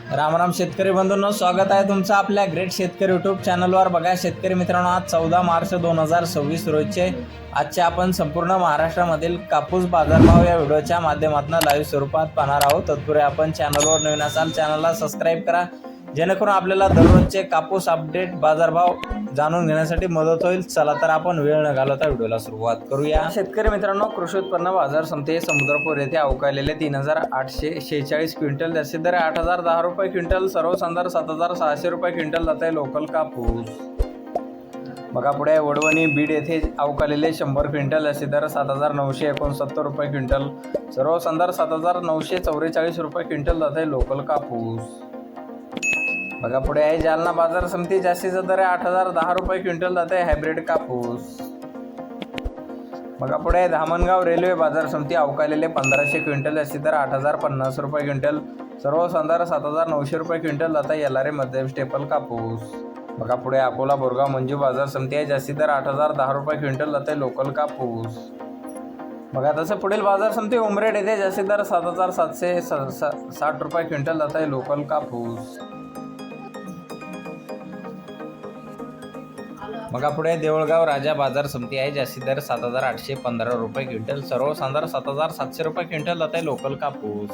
राम शेतकरी बंधूंनो, स्वागत आहे तुमचं आपल्या ग्रेट शेतकरी यूट्यूब चॅनलवर। बघा शेतकरी मित्रांनो, आज 14 मार्च 2026 रोजचे आजचे आपण संपूर्ण महाराष्ट्रामधील कापूस बाजारभाव या व्हिडिओच्या माध्यमातून लाईव्ह स्वरूपात पाहणार आहोत। तत्पूर्वी आपण चॅनलवर नवीन असाल चॅनलला सबस्क्राईब करा, जेणेकरून आपल्याला दररोजचे कापूस अपडेट बाजारभाव जाणून घेण्यासाठी मदत होईल। चला तर आपण वेळ न घालवता व्हिडिओला सुरुवात करूया। शेतकरी मित्रांनो, कृषी उत्पन्न बाजार समिती समुद्रपूर येथे अवकाळलेले 3846 क्विंटल, जास्तीत दर 8010 रुपये क्विंटल, सर्वसाधारण 7600 रुपये क्विंटल जात आहे लोकल कापूस। बघा पुढे वडवणी बीड येथे अवकाळलेले 100 क्विंटल, जास्तीत दर 7969 रुपये क्विंटल, सर्वसाधारण 7944 रुपये क्विंटल जात आहे लोकल कापूस। बघा पुढे आहे जालना बाजार समिती, जास्तीचा दर आहे 8010 रुपये क्विंटल जात आहे हायब्रिड कापूस। बघा पुढे आहे धामणगाव रेल्वे बाजार समिती, अवकाळलेले 1500 क्विंटल, जास्तीत दर 8050 रुपये क्विंटल, सर्वसाधारण 7900 रुपये क्विंटल जात आहे एलआरए मध्यम स्टेपल कापूस। बघा पुढे अकोला बोरगाव मंजू बाजार समिती आहे, जास्तीत दर 8010 रुपये क्विंटल जात आहे लोकल कापूस। बघा तसं पुढील बाजार समिती उमरेड येथे, जास्तीत दर 7760 रुपये क्विंटल जात आहे लोकल कापूस। बघा पुढे देऊळगाव राजा बाजार समिती आहे, जास्तीत दर 7815 रुपये क्विंटल, सर्वसाधारण 7700 रुपये क्विंटल जात आहे लोकल कापूस।